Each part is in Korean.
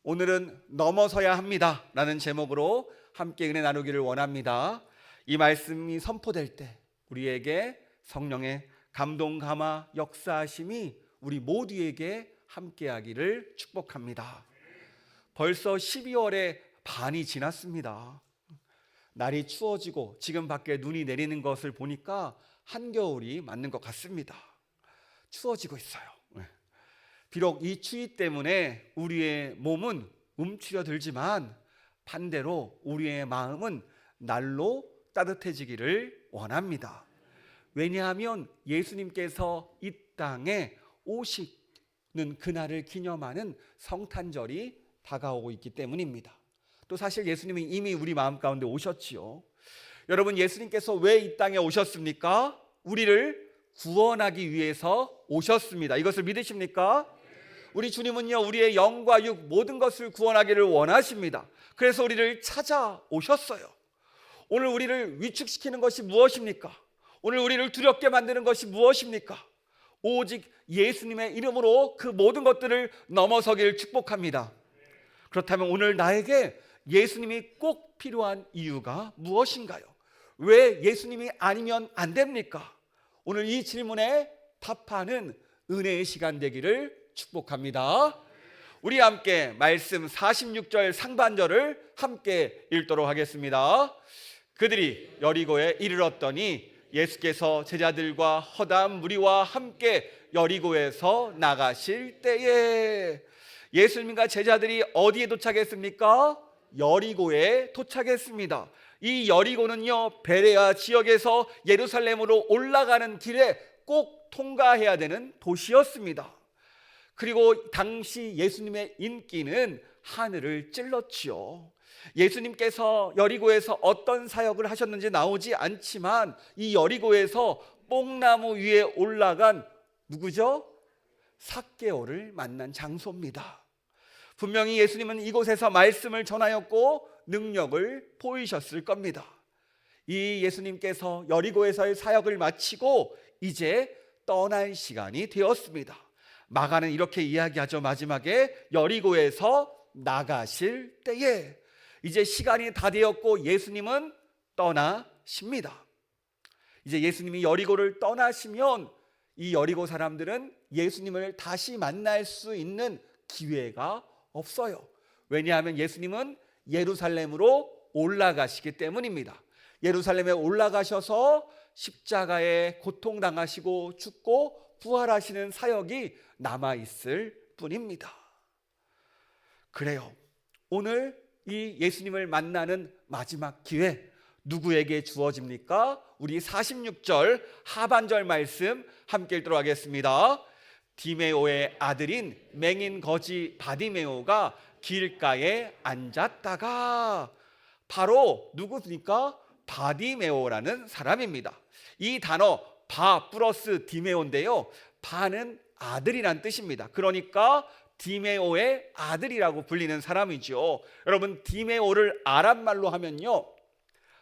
오늘은 넘어서야 합니다 라는 제목으로 함께 은혜 나누기를 원합니다. 이 말씀이 선포될 때 우리에게 성령의 감동 감화 역사하심이 우리 모두에게 함께하기를 축복합니다. 벌써 12월의 반이 지났습니다. 날이 추워지고 지금 밖에 눈이 내리는 것을 보니까 한겨울이 맞는 것 같습니다. 추워지고 있어요. 비록 이 추위 때문에 우리의 몸은 움츠려들지만 반대로 우리의 마음은 날로 따뜻해지기를 원합니다. 왜냐하면 예수님께서 이 땅에 오시는 그날을 기념하는 성탄절이 다가오고 있기 때문입니다. 또 사실 예수님이 이미 우리 마음 가운데 오셨지요. 여러분, 예수님께서 왜 이 땅에 오셨습니까? 우리를 구원하기 위해서 오셨습니다. 이것을 믿으십니까? 우리 주님은요, 우리의 영과 육 모든 것을 구원하기를 원하십니다. 그래서 우리를 찾아오셨어요. 오늘 우리를 위축시키는 것이 무엇입니까? 오늘 우리를 두렵게 만드는 것이 무엇입니까? 오직 예수님의 이름으로 그 모든 것들을 넘어서기를 축복합니다. 그렇다면 오늘 나에게 예수님이 꼭 필요한 이유가 무엇인가요? 왜 예수님이 아니면 안 됩니까? 오늘 이 질문에 답하는 은혜의 시간 되기를 축복합니다. 우리 함께 말씀 46절 상반절을 함께 읽도록 하겠습니다. 그들이 여리고에 이르렀더니 예수께서 제자들과 허다한 무리와 함께 여리고에서 나가실 때에, 예수님과 제자들이 어디에 도착했습니까? 여리고에 도착했습니다. 이 여리고는요, 베레아 지역에서 예루살렘으로 올라가는 길에 꼭 통과해야 되는 도시였습니다. 그리고 당시 예수님의 인기는 하늘을 찔렀지요. 예수님께서 여리고에서 어떤 사역을 하셨는지 나오지 않지만 이 여리고에서 뽕나무 위에 올라간 누구죠? 삭개오를 만난 장소입니다. 분명히 예수님은 이곳에서 말씀을 전하였고 능력을 보이셨을 겁니다. 이 예수님께서 여리고에서의 사역을 마치고 이제 떠날 시간이 되었습니다. 마가는 이렇게 이야기하죠. 마지막에 여리고에서 나가실 때에, 이제 시간이 다 되었고 예수님은 떠나십니다. 이제 예수님이 여리고를 떠나시면 이 여리고 사람들은 예수님을 다시 만날 수 있는 기회가 없어요. 왜냐하면 예수님은 예루살렘으로 올라가시기 때문입니다. 예루살렘에 올라가셔서 십자가에 고통당하시고 죽고 부활하시는 사역이 남아있을 뿐입니다. 그래요, 오늘 이 예수님을 만나는 마지막 기회 누구에게 주어집니까? 우리 46절 하반절 말씀 함께 읽도록 하겠습니다. 디메오의 아들인 맹인 거지 바디메오가 길가에 앉았다가, 바로 누구입니까? 바디메오라는 사람입니다. 이 단어 바 플러스 디메오인데요, 바는 아들이란 뜻입니다. 그러니까 디메오의 아들이라고 불리는 사람이죠. 여러분, 디메오를 아랍말로 하면요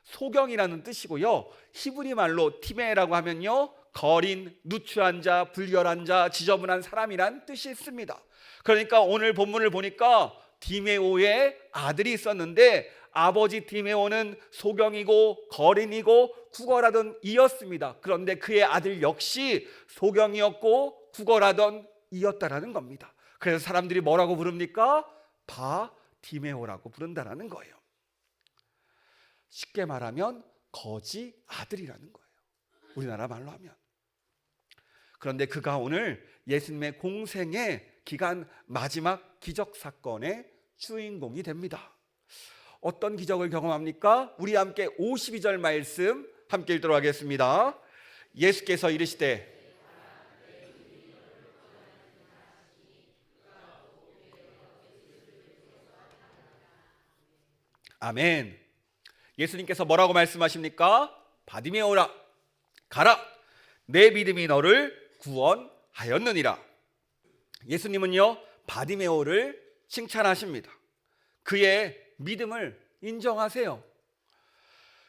소경이라는 뜻이고요, 히브리 말로 티메라고 하면요 거린, 누추한 자, 불결한 자, 지저분한 사람이란 뜻이 있습니다. 그러니까 오늘 본문을 보니까 디메오의 아들이 있었는데 아버지 디메오는 소경이고 거린이고 구걸하던 이였습니다. 그런데 그의 아들 역시 소경이었고 구걸하던 이였다라는 겁니다. 그래서 사람들이 뭐라고 부릅니까? 바디메오라고 부른다라는 거예요. 쉽게 말하면 거지 아들이라는 거예요, 우리나라 말로 하면. 그런데 그가 오늘 예수님의 공생의 기간 마지막 기적 사건의 주인공이 됩니다. 어떤 기적을 경험합니까? 우리 함께 52절 말씀 함께 읽도록 하겠습니다. 예수께서 이르시되, 아멘. 예수님께서 뭐라고 말씀하십니까? 바디메오라, 가라, 내 믿음이 너를 구원하였느니라. 예수님은요 바디메오를 칭찬하십니다. 그의 믿음을 인정하세요.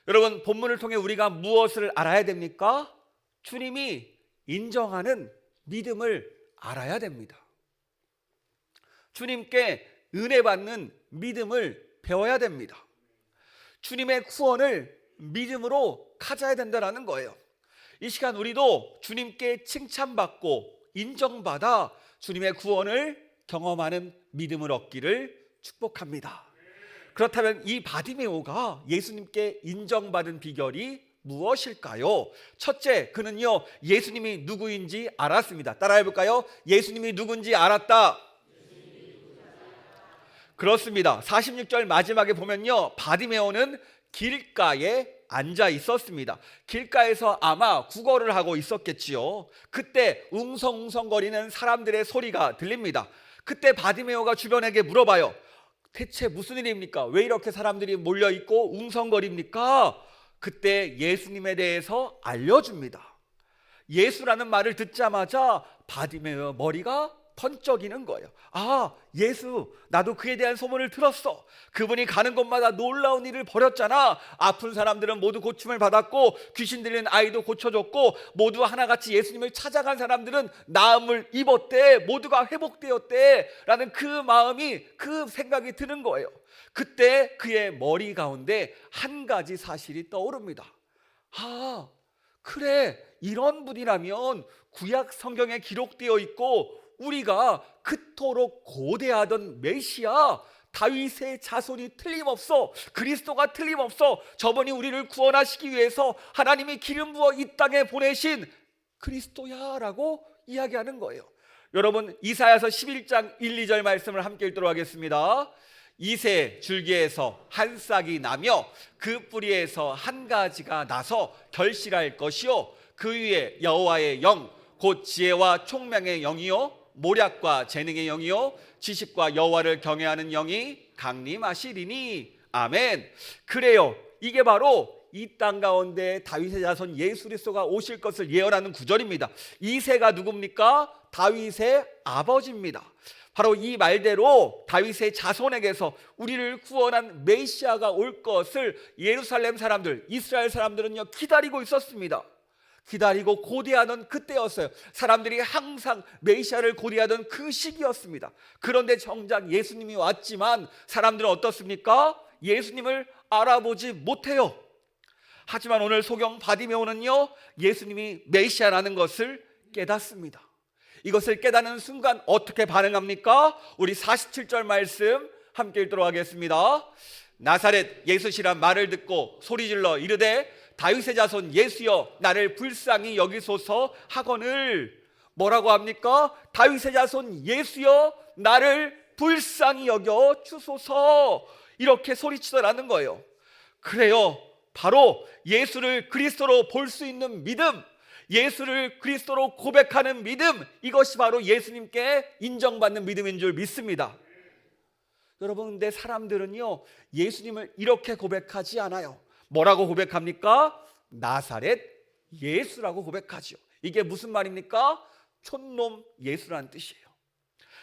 여러분, 본문을 통해 우리가 무엇을 알아야 됩니까? 주님이 인정하는 믿음을 알아야 됩니다. 주님께 은혜 받는 믿음을 배워야 됩니다. 주님의 구원을 믿음으로 가져야 된다는 거예요. 이 시간 우리도 주님께 칭찬받고 인정받아 주님의 구원을 경험하는 믿음을 얻기를 축복합니다. 그렇다면 이 바디메오가 예수님께 인정받은 비결이 무엇일까요? 첫째, 그는요 예수님이 누구인지 알았습니다. 따라해 볼까요? 예수님이 누군지 알았다. 그렇습니다. 46절 마지막에 보면요, 바디메오는 길가에 앉아 있었습니다. 길가에서 아마 구걸을 하고 있었겠지요. 그때 웅성웅성거리는 사람들의 소리가 들립니다. 그때 바디메오가 주변에게 물어봐요. 대체 무슨 일입니까? 왜 이렇게 사람들이 몰려있고 웅성거립니까? 그때 예수님에 대해서 알려줍니다. 예수라는 말을 듣자마자 바디메오의 머리가 번쩍이는 거예요. 아, 예수, 나도 그에 대한 소문을 들었어. 그분이 가는 곳마다 놀라운 일을 벌였잖아. 아픈 사람들은 모두 고침을 받았고, 귀신 들리는 아이도 고쳐줬고, 모두 하나같이 예수님을 찾아간 사람들은 나음을 입었대. 모두가 회복되었대. 라는 그 생각이 드는 거예요. 그때 그의 머리 가운데 한 가지 사실이 떠오릅니다. 아, 그래, 이런 분이라면 구약 성경에 기록되어 있고 우리가 그토록 고대하던 메시아 다윗의 자손이 틀림없어, 그리스도가 틀림없어, 저분이 우리를 구원하시기 위해서 하나님이 기름 부어 이 땅에 보내신 그리스도야 라고 이야기하는 거예요. 여러분, 이사야서 11장 1, 2절 말씀을 함께 읽도록 하겠습니다. 이새 줄기에서 한 싹이 나며 그 뿌리에서 한 가지가 나서 결실할 것이요, 그 위에 여호와의 영 곧 지혜와 총명의 영이요 모략과 재능의 영이요 지식과 여호와를 경외하는 영이 강림하시리니. 아멘. 그래요, 이게 바로 이 땅 가운데 다윗의 자손 예수 그리스도가 오실 것을 예언하는 구절입니다. 이새가 누굽니까? 다윗의 아버지입니다. 바로 이 말대로 다윗의 자손에게서 우리를 구원한 메시아가 올 것을 예루살렘 사람들, 이스라엘 사람들은요 기다리고 있었습니다. 기다리고 고대하던 그때였어요. 사람들이 항상 메시아를 고대하던 그 시기였습니다. 그런데 정작 예수님이 왔지만 사람들은 어떻습니까? 예수님을 알아보지 못해요. 하지만 오늘 소경 바디메오는요 예수님이 메시아라는 것을 깨닫습니다. 이것을 깨닫는 순간 어떻게 반응합니까? 우리 47절 말씀 함께 읽도록 하겠습니다. 나사렛 예수시란 말을 듣고 소리질러 이르되 다윗의 자손 예수여 나를 불쌍히 여기소서 하거늘. 뭐라고 합니까? 다윗의 자손 예수여 나를 불쌍히 여겨 주소서, 이렇게 소리치더라는 거예요. 그래요, 바로 예수를 그리스도로 볼 수 있는 믿음, 예수를 그리스도로 고백하는 믿음, 이것이 바로 예수님께 인정받는 믿음인 줄 믿습니다. 여러분, 근데 사람들은요 예수님을 이렇게 고백하지 않아요. 뭐라고 고백합니까? 나사렛 예수라고 고백하죠. 이게 무슨 말입니까? 촌놈 예수라는 뜻이에요.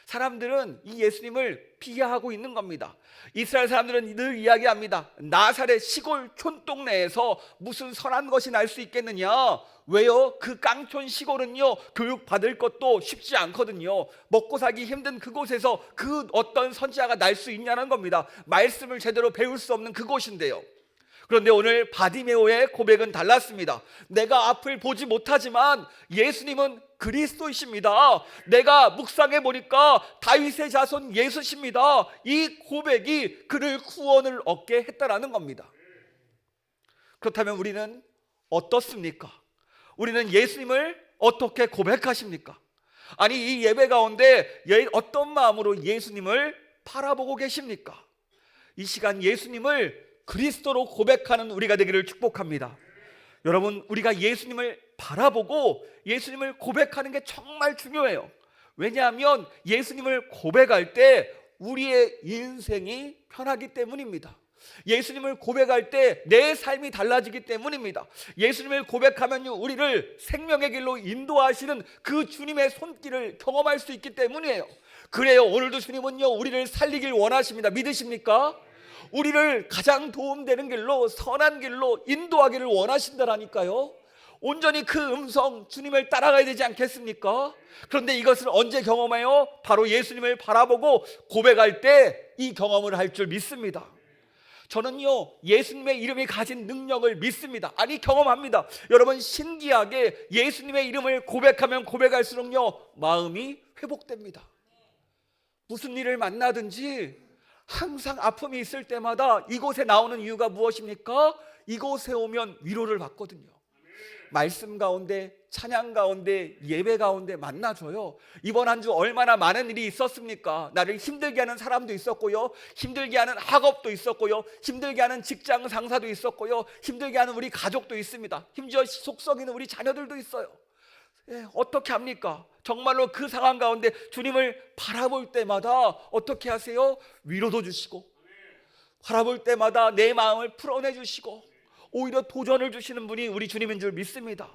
사람들은 이 예수님을 비하하고 있는 겁니다. 이스라엘 사람들은 늘 이야기합니다. 나사렛 시골 촌동네에서 무슨 선한 것이 날 수 있겠느냐? 왜요? 그 깡촌 시골은요 교육받을 것도 쉽지 않거든요. 먹고 살기 힘든 그곳에서 그 어떤 선지자가 날 수 있냐는 겁니다. 말씀을 제대로 배울 수 없는 그곳인데요. 그런데 오늘 바디메오의 고백은 달랐습니다. 내가 앞을 보지 못하지만 예수님은 그리스도이십니다. 내가 묵상해 보니까 다윗의 자손 예수십니다. 이 고백이 그를 구원을 얻게 했다라는 겁니다. 그렇다면 우리는 어떻습니까? 우리는 예수님을 어떻게 고백하십니까? 아니, 이 예배 가운데 어떤 마음으로 예수님을 바라보고 계십니까? 이 시간 예수님을 그리스도로 고백하는 우리가 되기를 축복합니다. 여러분, 우리가 예수님을 바라보고 예수님을 고백하는 게 정말 중요해요. 왜냐하면 예수님을 고백할 때 우리의 인생이 편하기 때문입니다. 예수님을 고백할 때 내 삶이 달라지기 때문입니다. 예수님을 고백하면 우리를 생명의 길로 인도하시는 그 주님의 손길을 경험할 수 있기 때문이에요. 그래요, 오늘도 주님은요 우리를 살리길 원하십니다. 믿으십니까? 우리를 가장 도움되는 길로, 선한 길로 인도하기를 원하신다라니까요. 온전히 그 음성 주님을 따라가야 되지 않겠습니까? 그런데 이것을 언제 경험해요? 바로 예수님을 바라보고 고백할 때 이 경험을 할 줄 믿습니다. 저는요, 예수님의 이름이 가진 능력을 믿습니다. 아니, 경험합니다. 여러분, 신기하게 예수님의 이름을 고백하면 고백할수록요, 마음이 회복됩니다. 무슨 일을 만나든지 항상 아픔이 있을 때마다 이곳에 나오는 이유가 무엇입니까? 이곳에 오면 위로를 받거든요. 말씀 가운데, 찬양 가운데, 예배 가운데 만나줘요. 이번 한 주 얼마나 많은 일이 있었습니까? 나를 힘들게 하는 사람도 있었고요, 힘들게 하는 학업도 있었고요, 힘들게 하는 직장 상사도 있었고요, 힘들게 하는 우리 가족도 있습니다. 심지어 속썩이는 우리 자녀들도 있어요. 어떻게 합니까? 정말로 그 상황 가운데 주님을 바라볼 때마다 어떻게 하세요? 위로도 주시고, 바라볼 때마다 내 마음을 풀어내 주시고, 오히려 도전을 주시는 분이 우리 주님인 줄 믿습니다.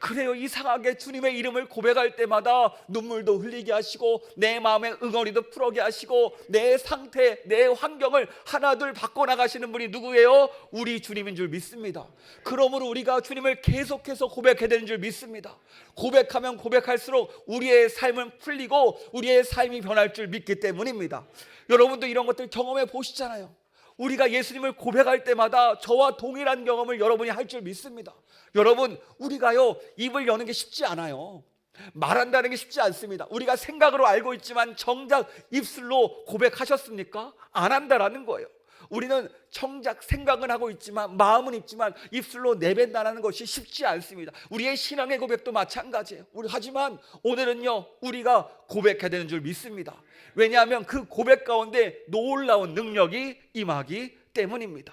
그래요, 이상하게 주님의 이름을 고백할 때마다 눈물도 흘리게 하시고, 내 마음의 응어리도 풀어게 하시고, 내 상태, 내 환경을 하나둘 바꿔나가시는 분이 누구예요? 우리 주님인 줄 믿습니다. 그러므로 우리가 주님을 계속해서 고백해야 되는 줄 믿습니다. 고백하면 고백할수록 우리의 삶은 풀리고 우리의 삶이 변할 줄 믿기 때문입니다. 여러분도 이런 것들 경험해 보시잖아요. 우리가 예수님을 고백할 때마다 저와 동일한 경험을 여러분이 할 줄 믿습니다. 여러분, 우리가요, 입을 여는 게 쉽지 않아요. 말한다는 게 쉽지 않습니다. 우리가 생각으로 알고 있지만 정작 입술로 고백하셨습니까? 안 한다라는 거예요. 우리는 정작 생각은 하고 있지만, 마음은 있지만 입술로 내뱉는다는 것이 쉽지 않습니다. 우리의 신앙의 고백도 마찬가지예요. 하지만 오늘은요, 우리가 고백해야 되는 줄 믿습니다. 왜냐하면 그 고백 가운데 놀라운 능력이 임하기 때문입니다.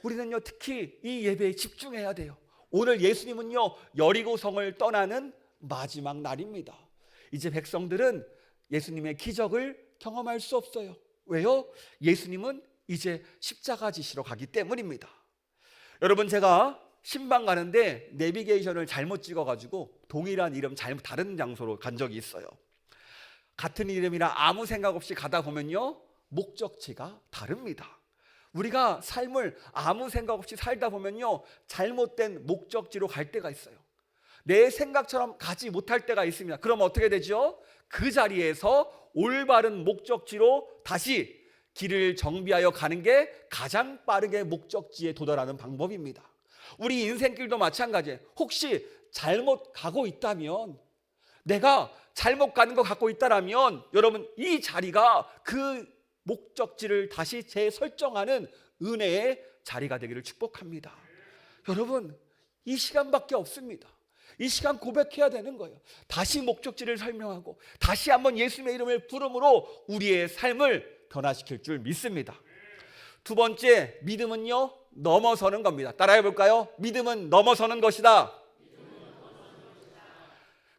우리는요, 특히 이 예배에 집중해야 돼요. 오늘 예수님은요, 여리고성을 떠나는 마지막 날입니다. 이제 백성들은 예수님의 기적을 경험할 수 없어요. 왜요? 예수님은 이제 십자가 지시러 가기 때문입니다. 여러분, 제가 신방 가는데 내비게이션을 잘못 찍어가지고 동일한 이름 잘못 다른 장소로 간 적이 있어요. 같은 이름이라 아무 생각 없이 가다 보면요, 목적지가 다릅니다. 우리가 삶을 아무 생각 없이 살다 보면요, 잘못된 목적지로 갈 때가 있어요. 내 생각처럼 가지 못할 때가 있습니다. 그럼 어떻게 되죠? 그 자리에서 올바른 목적지로 다시 길을 정비하여 가는 게 가장 빠르게 목적지에 도달하는 방법입니다. 우리 인생길도 마찬가지예요. 혹시 잘못 가고 있다면, 내가 잘못 가는 거 갖고 있다라면, 여러분, 이 자리가 그 목적지를 다시 재설정하는 은혜의 자리가 되기를 축복합니다. 여러분, 이 시간밖에 없습니다. 이 시간 고백해야 되는 거예요. 다시 목적지를 설명하고 다시 한번 예수님의 이름을 부름으로 우리의 삶을 변화시킬 줄 믿습니다. 두 번째, 믿음은요, 넘어서는 겁니다. 따라해 볼까요? 믿음은 넘어서는 것이다.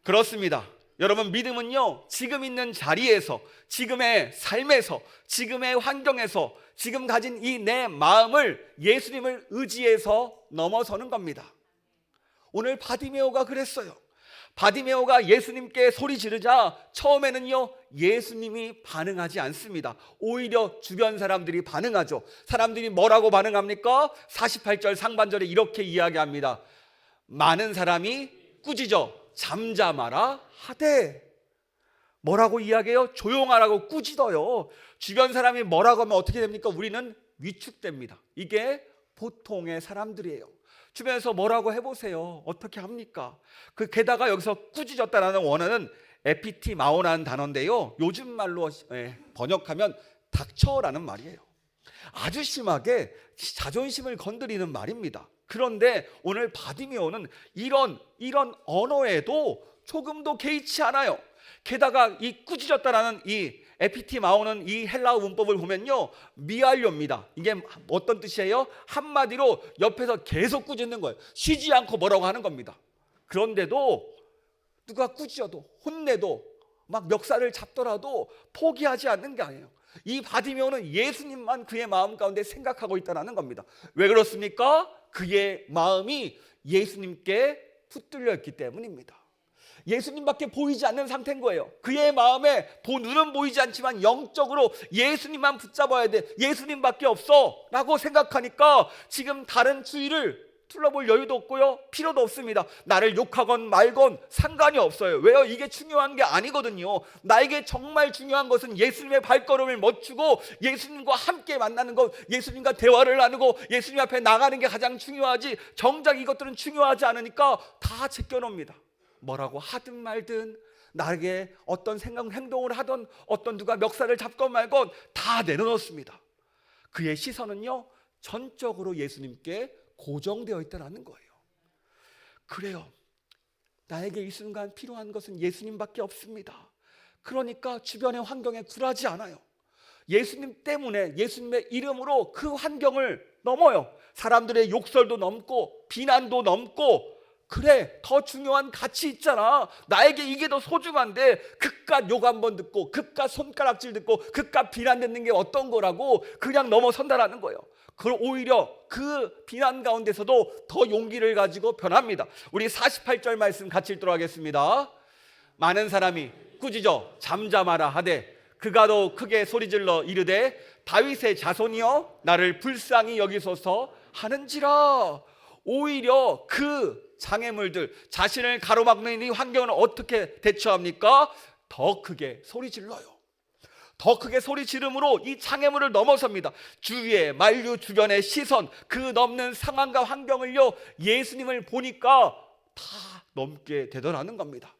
그렇습니다. 여러분, 믿음은요, 지금 있는 자리에서, 지금의 삶에서, 지금의 환경에서, 지금 가진 이 내 마음을 예수님을 의지해서 넘어서는 겁니다. 오늘 바디메오가 그랬어요. 바디메오가 예수님께 소리 지르자 처음에는요, 예수님이 반응하지 않습니다. 오히려 주변 사람들이 반응하죠. 사람들이 뭐라고 반응합니까? 48절 상반절에 이렇게 이야기합니다. 많은 사람이 꾸짖어 잠잠하라 하되. 뭐라고 이야기해요? 조용하라고 꾸짖어요. 주변 사람이 뭐라고 하면 어떻게 됩니까? 우리는 위축됩니다. 이게 보통의 사람들이에요. 주변에서 뭐라고 해보세요. 어떻게 합니까? 게다가 여기서 꾸짖었다라는 원어는 에피티마오라는 단어인데요, 요즘 말로 번역하면 닥쳐라는 말이에요. 아주 심하게 자존심을 건드리는 말입니다. 그런데 오늘 바디메오는 이런 언어에도 조금도 개의치 않아요. 게다가 이 꾸짖었다라는 이 에피티마오는 이 헬라어 문법을 보면요, 미알료입니다. 이게 어떤 뜻이에요? 한마디로 옆에서 계속 꾸짖는 거예요. 쉬지 않고 뭐라고 하는 겁니다. 그런데도 누가 꾸짖어도, 혼내도, 막 멱살을 잡더라도 포기하지 않는 게 아니에요. 이 바디메오는 예수님만 그의 마음 가운데 생각하고 있다는 겁니다. 왜 그렇습니까? 그의 마음이 예수님께 붙들려 있기 때문입니다. 예수님밖에 보이지 않는 상태인 거예요. 그의 마음에 눈은 보이지 않지만 영적으로 예수님만 붙잡아야 돼, 예수님밖에 없어 라고 생각하니까 지금 다른 주위를 둘러볼 여유도 없고요, 필요도 없습니다. 나를 욕하건 말건 상관이 없어요. 왜요? 이게 중요한 게 아니거든요. 나에게 정말 중요한 것은 예수님의 발걸음을 멈추고 예수님과 함께 만나는 것, 예수님과 대화를 나누고 예수님 앞에 나가는 게 가장 중요하지, 정작 이것들은 중요하지 않으니까 다 제껴놓습니다. 뭐라고 하든 말든, 나에게 어떤 생각, 행동을 하던, 어떤 누가 멱살을 잡건 말건 다 내려놓습니다. 그의 시선은요, 전적으로 예수님께 고정되어 있다는 거예요. 그래요. 나에게 이 순간 필요한 것은 예수님밖에 없습니다. 그러니까 주변의 환경에 굴하지 않아요. 예수님 때문에, 예수님의 이름으로 그 환경을 넘어요. 사람들의 욕설도 넘고 비난도 넘고, 그래, 더 중요한 가치 있잖아. 나에게 이게 더 소중한데 그깟 욕 한 번 듣고 그깟 손가락질 듣고 그깟 비난 듣는 게 어떤 거라고 그냥 넘어선다라는 거예요. 그걸 오히려 그 비난 가운데서도 더 용기를 가지고 변합니다. 우리 48절 말씀 같이 읽도록 하겠습니다. 많은 사람이 꾸짖어 잠잠하라 하되 그가 더 크게 소리질러 이르되 다윗의 자손이여 나를 불쌍히 여기소서 하는지라. 오히려 그 장애물들, 자신을 가로막는 이 환경을 어떻게 대처합니까? 더 크게 소리 질러요. 더 크게 소리 지름으로 이 장애물을 넘어섭니다. 주위의 만류, 주변의 시선, 그 넘는 상황과 환경을요, 예수님을 보니까 다 넘게 되더라는 겁니다.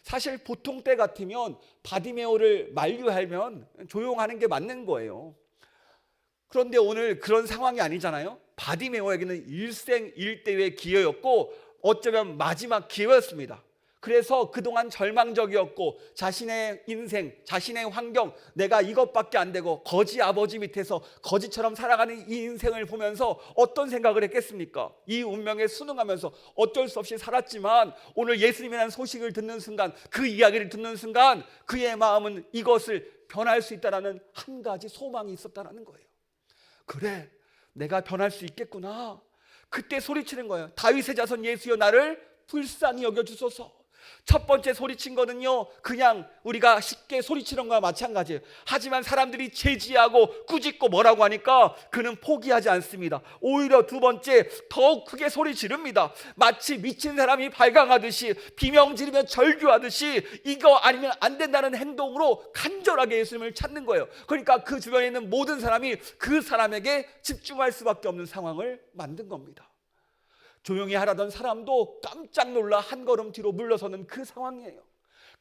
사실 보통 때 같으면 바디메오를 만류하면 조용하는 게 맞는 거예요. 그런데 오늘 그런 상황이 아니잖아요. 바디메오에게는 일생일대의 기회였고 어쩌면 마지막 기회였습니다. 그래서 그동안 절망적이었고 자신의 인생, 자신의 환경, 내가 이것밖에 안 되고 거지 아버지 밑에서 거지처럼 살아가는 이 인생을 보면서 어떤 생각을 했겠습니까? 이 운명에 순응하면서 어쩔 수 없이 살았지만 오늘 예수님이라는 소식을 듣는 순간, 그 이야기를 듣는 순간 그의 마음은 이것을 변할 수 있다는 한 가지 소망이 있었다는 거예요. 그래, 내가 변할 수 있겠구나. 그때 소리치는 거예요. 다윗의 자손 예수여 나를 불쌍히 여겨주소서. 첫 번째 소리친 거는요, 그냥 우리가 쉽게 소리치는 거와 마찬가지예요. 하지만 사람들이 제지하고 꾸짖고 뭐라고 하니까 그는 포기하지 않습니다. 오히려 두 번째, 더욱 크게 소리 지릅니다. 마치 미친 사람이 발광하듯이, 비명 지르며 절규하듯이 이거 아니면 안 된다는 행동으로 간절하게 예수님을 찾는 거예요. 그러니까 그 주변에 있는 모든 사람이 그 사람에게 집중할 수밖에 없는 상황을 만든 겁니다. 조용히 하라던 사람도 깜짝 놀라 한 걸음 뒤로 물러서는 그 상황이에요.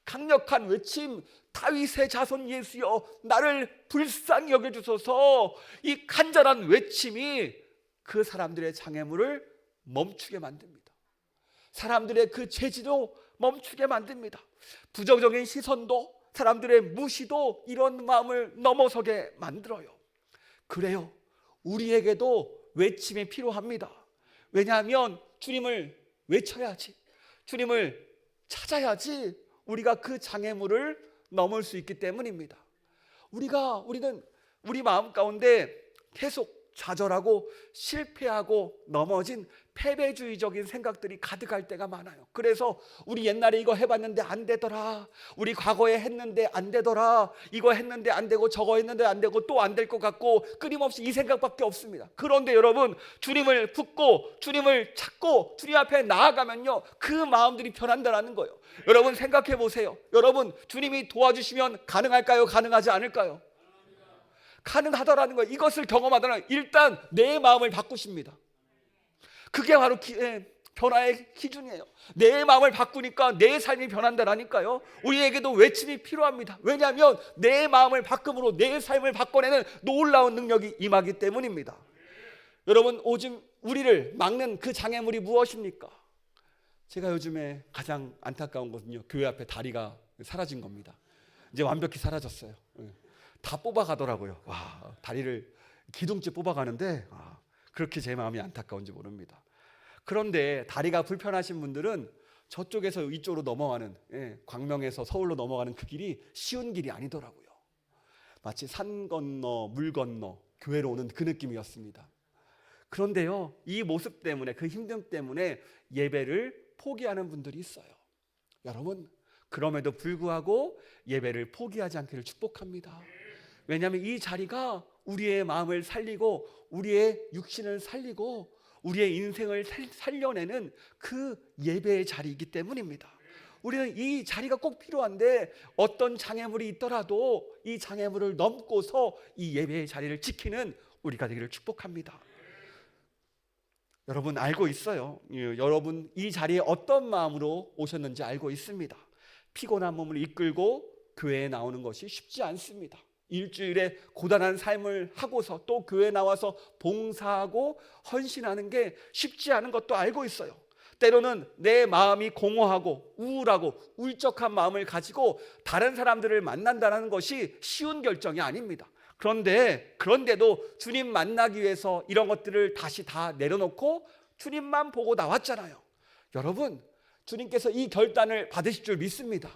강력한 외침, 다윗의 자손 예수여 나를 불쌍히 여겨주소서. 이 간절한 외침이 그 사람들의 장애물을 멈추게 만듭니다. 사람들의 그 제지도 멈추게 만듭니다. 부정적인 시선도, 사람들의 무시도 이런 마음을 넘어서게 만들어요. 그래요, 우리에게도 외침이 필요합니다. 왜냐하면 주님을 외쳐야지, 주님을 찾아야지 우리가 그 장애물을 넘을 수 있기 때문입니다. 우리는 우리 마음 가운데 계속 좌절하고 실패하고 넘어진 패배주의적인 생각들이 가득할 때가 많아요. 그래서 우리 옛날에 이거 해봤는데 안 되더라, 우리 과거에 했는데 안 되더라, 이거 했는데 안 되고 저거 했는데 안 되고 또 안 될 것 같고 끊임없이 이 생각밖에 없습니다. 그런데 여러분, 주님을 붙고 주님을 찾고 주님 앞에 나아가면요, 그 마음들이 변한다는 거예요. 여러분 생각해 보세요. 여러분, 주님이 도와주시면 가능할까요? 가능하지 않을까요? 가능하다라는 거예요. 이것을 경험하다는, 일단 내 마음을 바꾸십니다. 그게 바로 변화의 기준이에요. 내 마음을 바꾸니까 내 삶이 변한다라니까요. 우리에게도 외침이 필요합니다. 왜냐하면 내 마음을 바꿈으로 내 삶을 바꿔내는 놀라운 능력이 임하기 때문입니다. 여러분, 오직 우리를 막는 그 장애물이 무엇입니까? 제가 요즘에 가장 안타까운 것은요, 교회 앞에 다리가 사라진 겁니다. 이제 완벽히 사라졌어요. 다 뽑아가더라고요. 와, 다리를 기둥째 뽑아가는데 그렇게 제 마음이 안타까운지 모릅니다. 그런데 다리가 불편하신 분들은 저쪽에서 이쪽으로 넘어가는, 광명에서 서울로 넘어가는 그 길이 쉬운 길이 아니더라고요. 마치 산 건너 물 건너 교회로 오는 그 느낌이었습니다. 그런데요, 이 모습 때문에, 그 힘듦 때문에 예배를 포기하는 분들이 있어요. 여러분, 그럼에도 불구하고 예배를 포기하지 않기를 축복합니다. 왜냐하면 이 자리가 우리의 마음을 살리고 우리의 육신을 살리고 우리의 인생을 살려내는 그 예배의 자리이기 때문입니다. 우리는 이 자리가 꼭 필요한데 어떤 장애물이 있더라도 이 장애물을 넘고서 이 예배의 자리를 지키는 우리가 되기를 축복합니다. 여러분 알고 있어요. 여러분 이 자리에 어떤 마음으로 오셨는지 알고 있습니다. 피곤한 몸을 이끌고 교회에 나오는 것이 쉽지 않습니다. 일주일에 고단한 삶을 하고서 또 교회에 나와서 봉사하고 헌신하는 게 쉽지 않은 것도 알고 있어요. 때로는 내 마음이 공허하고 우울하고 울적한 마음을 가지고 다른 사람들을 만난다는 것이 쉬운 결정이 아닙니다. 그런데도 주님 만나기 위해서 이런 것들을 다시 다 내려놓고 주님만 보고 나왔잖아요. 여러분, 주님께서 이 결단을 받으실 줄 믿습니다.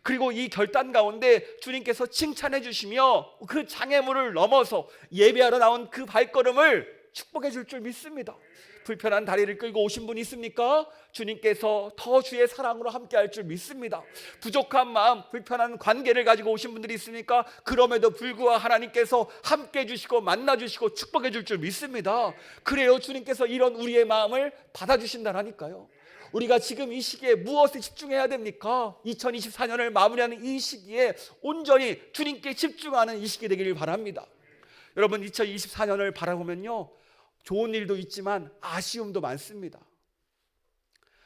그리고 이 결단 가운데 주님께서 칭찬해 주시며 그 장애물을 넘어서 예배하러 나온 그 발걸음을 축복해 줄 줄 믿습니다. 불편한 다리를 끌고 오신 분 있습니까? 주님께서 더 주의 사랑으로 함께 할 줄 믿습니다. 부족한 마음, 불편한 관계를 가지고 오신 분들이 있습니까? 그럼에도 불구하고 하나님께서 함께 해주시고 만나주시고 축복해 줄 줄 믿습니다. 그래요, 주님께서 이런 우리의 마음을 받아주신다라니까요. 우리가 지금 이 시기에 무엇에 집중해야 됩니까? 2024년을 마무리하는 이 시기에 온전히 주님께 집중하는 이 시기 되기를 바랍니다. 여러분 2024년을 바라보면요, 좋은 일도 있지만 아쉬움도 많습니다.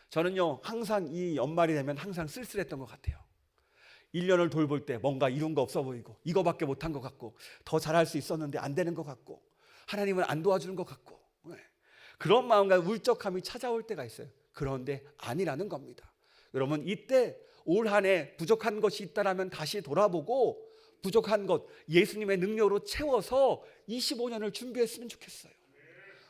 저는요 항상 이 연말이 되면 항상 쓸쓸했던 것 같아요. 1년을 돌볼 때 뭔가 이룬 거 없어 보이고 이거밖에 못한 것 같고 더 잘할 수 있었는데 안 되는 것 같고 하나님은 안 도와주는 것 같고 그런 마음과 울적함이 찾아올 때가 있어요. 그런데 아니라는 겁니다. 여러분 이때 올 한 해 부족한 것이 있다라면 다시 돌아보고 부족한 것 예수님의 능력으로 채워서 25년을 준비했으면 좋겠어요.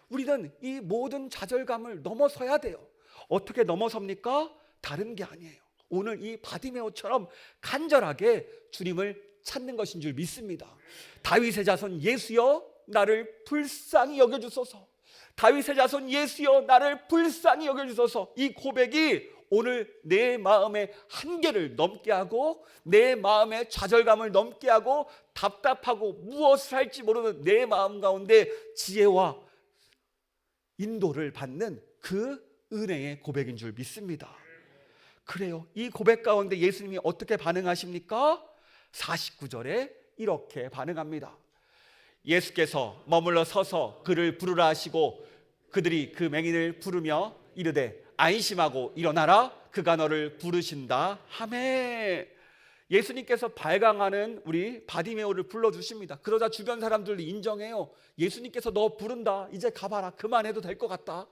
우리는 이 모든 좌절감을 넘어서야 돼요. 어떻게 넘어섭니까? 다른 게 아니에요. 오늘 이 바디메오처럼 간절하게 주님을 찾는 것인 줄 믿습니다. 다윗의 자손 예수여 나를 불쌍히 여겨주소서. 다윗의 자손 예수여 나를 불쌍히 여겨주소서. 이 고백이 오늘 내 마음의 한계를 넘게 하고 내 마음의 좌절감을 넘게 하고 답답하고 무엇을 할지 모르는 내 마음 가운데 지혜와 인도를 받는 그 은혜의 고백인 줄 믿습니다. 그래요. 이 고백 가운데 예수님이 어떻게 반응하십니까? 49절에 이렇게 반응합니다. 예수께서 머물러 서서 그를 부르라 하시고 그들이 그 맹인을 부르며 이르되 안심하고 일어나라 그가 너를 부르신다 하매. 예수님께서 발광하는 우리 바디메오를 불러주십니다. 그러자 주변 사람들도 인정해요. 예수님께서 너 부른다. 이제 가봐라. 그만해도 될 것 같다.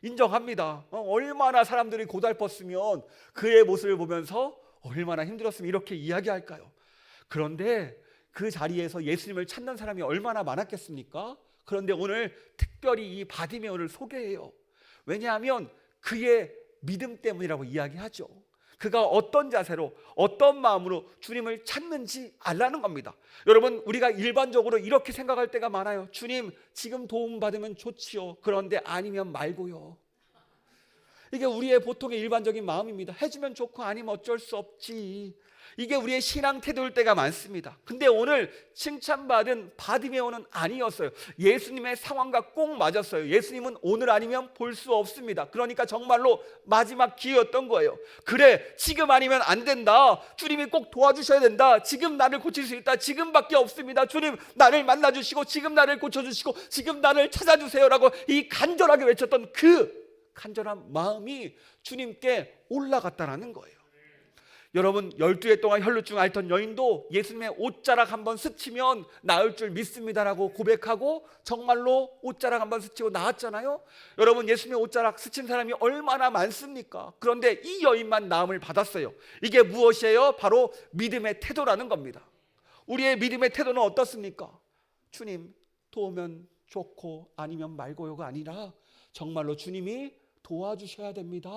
인정합니다. 얼마나 사람들이 고달팠으면 그의 모습을 보면서 얼마나 힘들었으면 이렇게 이야기할까요? 그런데 그 자리에서 예수님을 찾는 사람이 얼마나 많았겠습니까? 그런데 오늘 특별히 이 바디메오를 소개해요. 왜냐하면 그의 믿음 때문이라고 이야기하죠. 그가 어떤 자세로 어떤 마음으로 주님을 찾는지 알라는 겁니다. 여러분 우리가 일반적으로 이렇게 생각할 때가 많아요. 주님 지금 도움받으면 좋지요. 그런데 아니면 말고요. 이게 우리의 보통의 일반적인 마음입니다. 해주면 좋고 아니면 어쩔 수 없지. 이게 우리의 신앙 태도일 때가 많습니다. 근데 오늘 칭찬받은 바디메오는 아니었어요. 예수님의 상황과 꼭 맞았어요. 예수님은 오늘 아니면 볼 수 없습니다. 그러니까 정말로 마지막 기회였던 거예요. 그래 지금 아니면 안 된다. 주님이 꼭 도와주셔야 된다. 지금 나를 고칠 수 있다. 지금밖에 없습니다. 주님 나를 만나주시고 지금 나를 고쳐주시고 지금 나를 찾아주세요라고 이 간절하게 외쳤던 그 간절한 마음이 주님께 올라갔다라는 거예요. 여러분 12해 동안 혈루증 앓던 여인도 예수님의 옷자락 한번 스치면 나을 줄 믿습니다라고 고백하고 정말로 옷자락 한번 스치고 나았잖아요. 여러분 예수님의 옷자락 스친 사람이 얼마나 많습니까? 그런데 이 여인만 나음을 받았어요. 이게 무엇이에요? 바로 믿음의 태도라는 겁니다. 우리의 믿음의 태도는 어떻습니까? 주님 도우면 좋고 아니면 말고요가 아니라 정말로 주님이 도와주셔야 됩니다.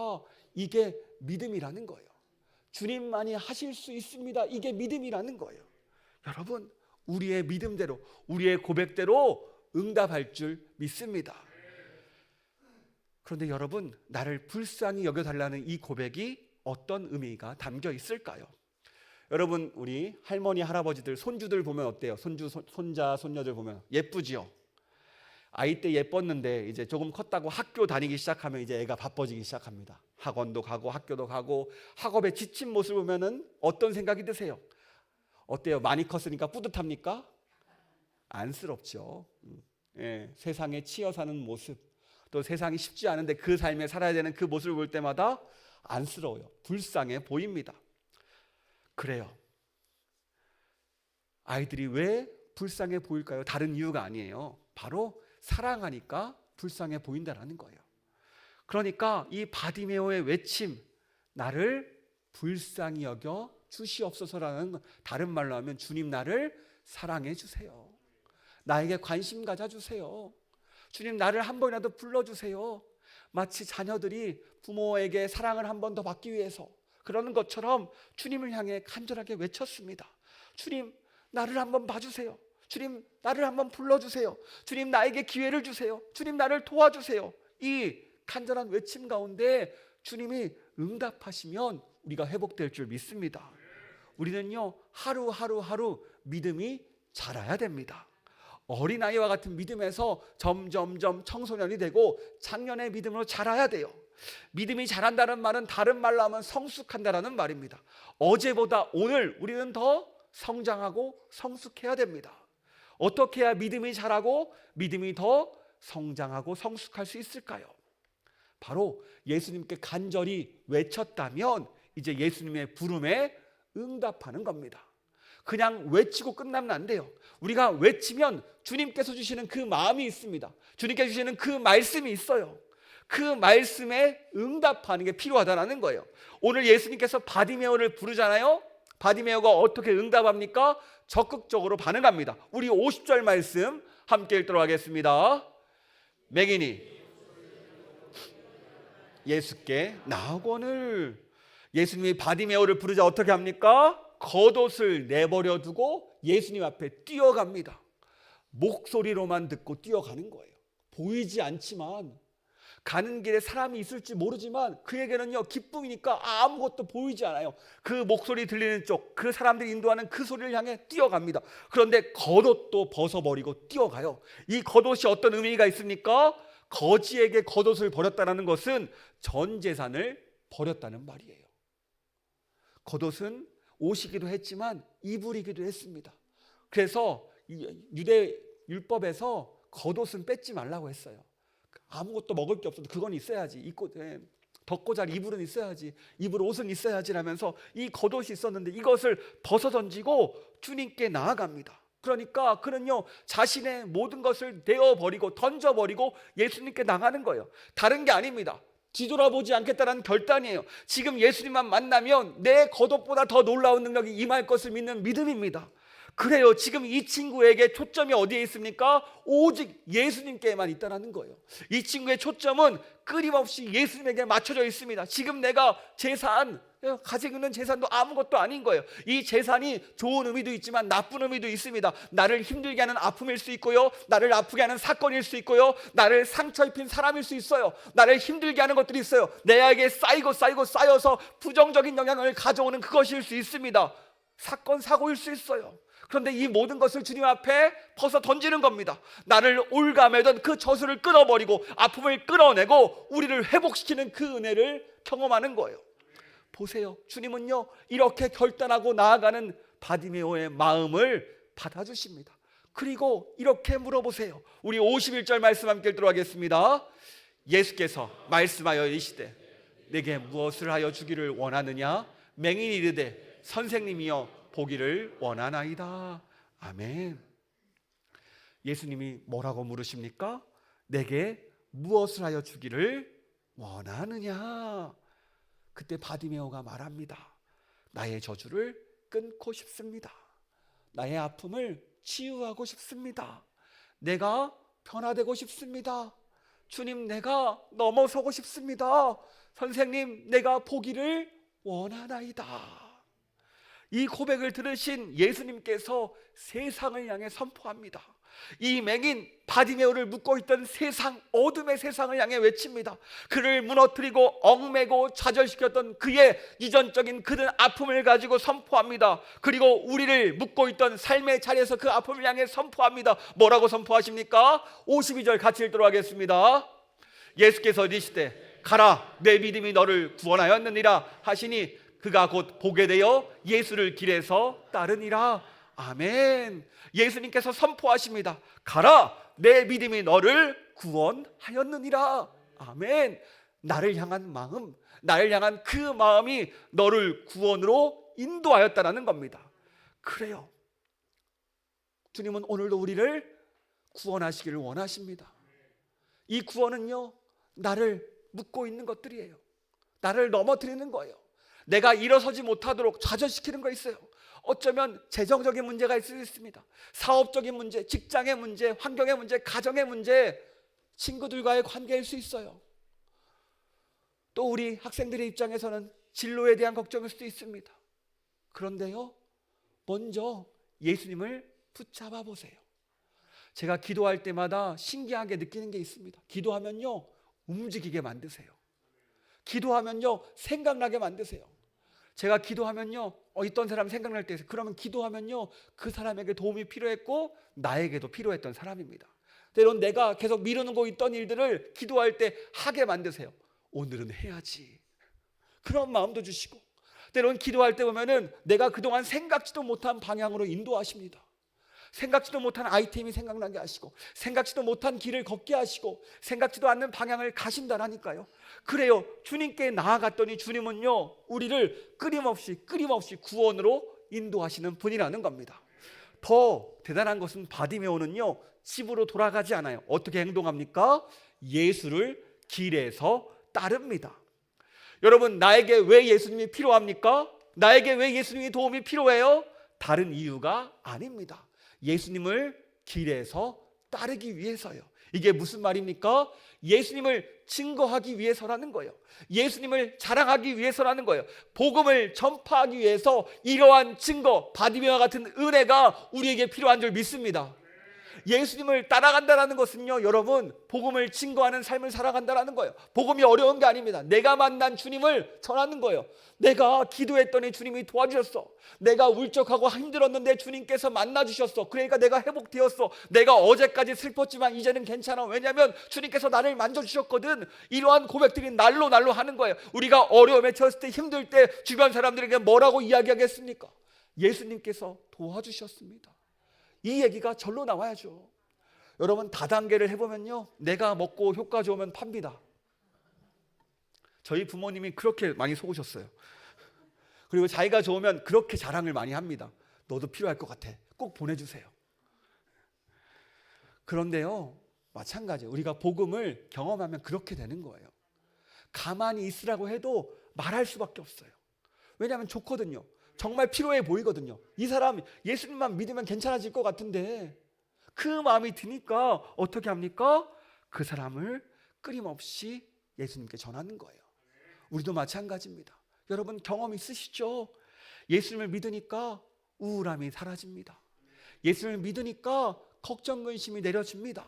이게 믿음이라는 거예요. 주님만이 하실 수 있습니다. 이게 믿음이라는 거예요. 여러분 우리의 믿음대로 우리의 고백대로 응답할 줄 믿습니다. 그런데 여러분 나를 불쌍히 여겨달라는 이 고백이 어떤 의미가 담겨 있을까요? 여러분 우리 할머니 할아버지들 손주들 보면 어때요? 손주 손자 손녀들 보면 예쁘지요? 아이 때 예뻤는데 이제 조금 컸다고 학교 다니기 시작하면 이제 애가 바빠지기 시작합니다. 학원도 가고 학교도 가고 학업에 지친 모습을 보면은 어떤 생각이 드세요? 어때요? 많이 컸으니까 뿌듯합니까? 안쓰럽죠. 예, 세상에 치여 사는 모습, 또 세상이 쉽지 않은데 그 삶에 살아야 되는 그 모습을 볼 때마다 안쓰러워요. 불쌍해 보입니다. 그래요. 아이들이 왜 불쌍해 보일까요? 다른 이유가 아니에요. 바로 사랑하니까 불쌍해 보인다라는 거예요. 그러니까 이 바디메오의 외침, 나를 불쌍히 여겨 주시옵소서라는, 다른 말로 하면 주님 나를 사랑해 주세요. 나에게 관심 가져주세요. 주님 나를 한 번이라도 불러주세요. 마치 자녀들이 부모에게 사랑을 한 번 더 받기 위해서 그러는 것처럼 주님을 향해 간절하게 외쳤습니다. 주님 나를 한번 봐주세요. 주님 나를 한번 불러주세요. 주님 나에게 기회를 주세요. 주님 나를 도와주세요. 이 간절한 외침 가운데 주님이 응답하시면 우리가 회복될 줄 믿습니다. 우리는요 하루 믿음이 자라야 됩니다. 어린아이와 같은 믿음에서 점점점 청소년이 되고 장년의 믿음으로 자라야 돼요. 믿음이 자란다는 말은 다른 말로 하면 성숙한다라는 말입니다. 어제보다 오늘 우리는 더 성장하고 성숙해야 됩니다. 어떻게 해야 믿음이 자라고 믿음이 더 성장하고 성숙할 수 있을까요? 바로 예수님께 간절히 외쳤다면 이제 예수님의 부름에 응답하는 겁니다. 그냥 외치고 끝나면 안 돼요. 우리가 외치면 주님께서 주시는 그 마음이 있습니다. 주님께서 주시는 그 말씀이 있어요. 그 말씀에 응답하는 게 필요하다는 거예요. 오늘 예수님께서 바디메오를 부르잖아요. 바디메오가 어떻게 응답합니까? 적극적으로 반응합니다. 우리 50절 말씀 함께 읽도록 하겠습니다. 맹인이 예수께 나오거늘. 예수님이 바디메오를 부르자 어떻게 합니까? 겉옷을 내버려 두고 예수님 앞에 뛰어갑니다. 목소리로만 듣고 뛰어가는 거예요. 보이지 않지만, 가는 길에 사람이 있을지 모르지만 그에게는요 기쁨이니까 아무것도 보이지 않아요. 그 목소리 들리는 쪽, 그 사람들이 인도하는 그 소리를 향해 뛰어갑니다. 그런데 겉옷도 벗어버리고 뛰어가요. 이 겉옷이 어떤 의미가 있습니까? 거지에게 겉옷을 버렸다는 것은 전 재산을 버렸다는 말이에요. 겉옷은 옷이기도 했지만 이불이기도 했습니다. 그래서 유대 율법에서 겉옷은 뺏지 말라고 했어요. 아무것도 먹을 게 없어도 그건 있어야지. 덮고 잘 이불은 있어야지. 이불 옷은 있어야지 라면서 이 겉옷이 있었는데 이것을 벗어 던지고 주님께 나아갑니다. 그러니까 그는요 자신의 모든 것을 내어버리고 던져버리고 예수님께 나가는 거예요. 다른 게 아닙니다. 뒤돌아보지 않겠다는 결단이에요. 지금 예수님만 만나면 내 겉옷보다 더 놀라운 능력이 임할 것을 믿는 믿음입니다. 그래요. 지금 이 친구에게 초점이 어디에 있습니까? 오직 예수님께만 있다는 거예요. 이 친구의 초점은 끊임없이 예수님에게 맞춰져 있습니다. 지금 내가 가지고 있는 재산도 아무것도 아닌 거예요. 이 재산이 좋은 의미도 있지만 나쁜 의미도 있습니다. 나를 힘들게 하는 아픔일 수 있고요, 나를 아프게 하는 사건일 수 있고요, 나를 상처 입힌 사람일 수 있어요. 나를 힘들게 하는 것들이 있어요. 내에게 쌓여서 부정적인 영향을 가져오는 그것일 수 있습니다. 사건 사고일 수 있어요. 그런데 이 모든 것을 주님 앞에 벗어 던지는 겁니다. 나를 올가매던 그 저주를 끊어버리고 아픔을 끊어내고 우리를 회복시키는 그 은혜를 경험하는 거예요. 보세요. 주님은요 이렇게 결단하고 나아가는 바디메오의 마음을 받아주십니다. 그리고 이렇게 물어보세요. 우리 51절 말씀 함께 읽도록 하겠습니다. 예수께서 말씀하여 이르시되 내게 무엇을 하여 주기를 원하느냐? 맹인이 이르되 선생님이여 보기를 원하나이다. 아멘. 예수님이 뭐라고 물으십니까? 내게 무엇을 하여 주기를 원하느냐? 그때 바디메오가 말합니다. 나의 저주를 끊고 싶습니다. 나의 아픔을 치유하고 싶습니다. 내가 변화되고 싶습니다. 주님, 내가 넘어서고 싶습니다. 선생님, 내가 보기를 원하나이다. 이 고백을 들으신 예수님께서 세상을 향해 선포합니다. 이 맹인 바디메오를 묶고 있던 세상, 어둠의 세상을 향해 외칩니다. 그를 무너뜨리고 얽매고 좌절시켰던 그의 유전적인 그런 아픔을 가지고 선포합니다. 그리고 우리를 묶고 있던 삶의 자리에서 그 아픔을 향해 선포합니다. 뭐라고 선포하십니까? 52절 같이 읽도록 하겠습니다. 예수께서 이르시되 가라, 내 믿음이 너를 구원하였느니라 하시니 그가 곧 보게 되어 예수를 길에서 따르니라. 아멘. 예수님께서 선포하십니다. 가라, 내 믿음이 너를 구원하였느니라. 아멘. 나를 향한 마음, 나를 향한 그 마음이 너를 구원으로 인도하였다라는 겁니다. 그래요, 주님은 오늘도 우리를 구원하시기를 원하십니다. 이 구원은요, 나를 묶고 있는 것들이에요. 나를 넘어뜨리는 거예요. 내가 일어서지 못하도록 좌절시키는 거 있어요. 어쩌면 재정적인 문제가 있을 수 있습니다. 사업적인 문제, 직장의 문제, 환경의 문제, 가정의 문제, 친구들과의 관계일 수 있어요. 또 우리 학생들의 입장에서는 진로에 대한 걱정일 수도 있습니다. 그런데요, 먼저 예수님을 붙잡아 보세요. 제가 기도할 때마다 신기하게 느끼는 게 있습니다. 기도하면요, 움직이게 만드세요. 기도하면요, 생각나게 만드세요. 제가 기도하면요, 있던 사람 생각날 때, 그러면 기도하면요, 그 사람에게 도움이 필요했고 나에게도 필요했던 사람입니다. 때론 내가 계속 미루는 거 있던 일들을 기도할 때 하게 만드세요. 오늘은 해야지, 그런 마음도 주시고, 때론 기도할 때 보면은 내가 그동안 생각지도 못한 방향으로 인도하십니다. 생각지도 못한 아이템이 생각나게 하시고, 생각지도 못한 길을 걷게 하시고, 생각지도 않는 방향을 가신다라니까요. 그래요, 주님께 나아갔더니 주님은요, 우리를 끊임없이 구원으로 인도하시는 분이라는 겁니다. 더 대단한 것은 바디메오는요, 집으로 돌아가지 않아요. 어떻게 행동합니까? 예수를 길에서 따릅니다. 여러분, 나에게 왜 예수님이 필요합니까? 나에게 왜 예수님의 도움이 필요해요? 다른 이유가 아닙니다. 예수님을 길에서 따르기 위해서요. 이게 무슨 말입니까? 예수님을 증거하기 위해서라는 거예요. 예수님을 자랑하기 위해서라는 거예요. 복음을 전파하기 위해서 이러한 증거, 바디메오와 같은 은혜가 우리에게 필요한 줄 믿습니다. 예수님을 따라간다는 것은요, 여러분, 복음을 증거하는 삶을 살아간다는 거예요. 복음이 어려운 게 아닙니다. 내가 만난 주님을 전하는 거예요. 내가 기도했더니 주님이 도와주셨어. 내가 울적하고 힘들었는데 주님께서 만나주셨어. 그러니까 내가 회복되었어. 내가 어제까지 슬펐지만 이제는 괜찮아. 왜냐하면 주님께서 나를 만져주셨거든. 이러한 고백들이 날로 하는 거예요. 우리가 어려움에 처했을 때, 힘들 때 주변 사람들에게 뭐라고 이야기하겠습니까? 예수님께서 도와주셨습니다. 이 얘기가 절로 나와야죠. 여러분, 다단계를 해보면요, 내가 먹고 효과 좋으면 팝니다. 저희 부모님이 그렇게 많이 속으셨어요. 그리고 자기가 좋으면 그렇게 자랑을 많이 합니다. 너도 필요할 것 같아, 꼭 보내주세요. 그런데요, 마찬가지예요. 우리가 복음을 경험하면 그렇게 되는 거예요. 가만히 있으라고 해도 말할 수밖에 없어요. 왜냐하면 좋거든요. 정말 필요해 보이거든요. 이 사람 예수님만 믿으면 괜찮아질 것 같은데, 그 마음이 드니까 어떻게 합니까? 그 사람을 끊임없이 예수님께 전하는 거예요. 우리도 마찬가지입니다. 여러분, 경험 있으시죠? 예수님을 믿으니까 우울함이 사라집니다. 예수님을 믿으니까 걱정 근심이 내려집니다.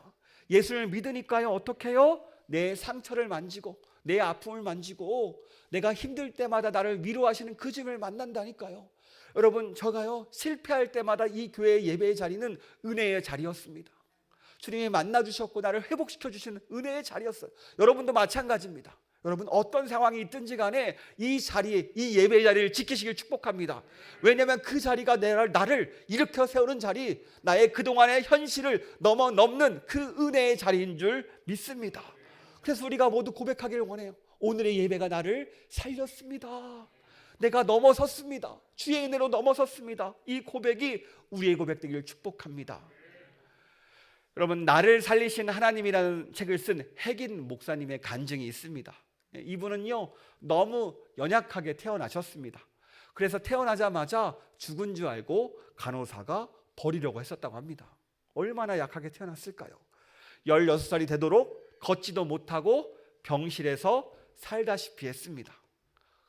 예수님을 믿으니까요, 어떻게 해요? 내 상처를 만지고 내 아픔을 만지고 내가 힘들 때마다 나를 위로하시는 그 주님을 만난다니까요. 여러분, 저가요, 실패할 때마다 이 교회의 예배의 자리는 은혜의 자리였습니다. 주님이 만나주셨고 나를 회복시켜 주시는 은혜의 자리였어요. 여러분도 마찬가지입니다. 여러분, 어떤 상황이 있든지 간에 이 자리에, 이 예배의 자리를 지키시길 축복합니다. 왜냐하면 그 자리가 나를 일으켜 세우는 자리, 나의 그동안의 현실을 넘는 그 은혜의 자리인 줄 믿습니다. 그래서 우리가 모두 고백하기를 원해요. 오늘의 예배가 나를 살렸습니다. 내가 넘어섰습니다. 주의 은혜로 넘어섰습니다. 이 고백이 우리의 고백 되기를 축복합니다. 여러분, 나를 살리신 하나님이라는 책을 쓴 핵인 목사님의 간증이 있습니다. 이분은요, 너무 연약하게 태어나셨습니다. 그래서 태어나자마자 죽은 줄 알고 간호사가 버리려고 했었다고 합니다. 얼마나 약하게 태어났을까요? 16살이 되도록 걷지도 못하고 병실에서 살다시피 했습니다.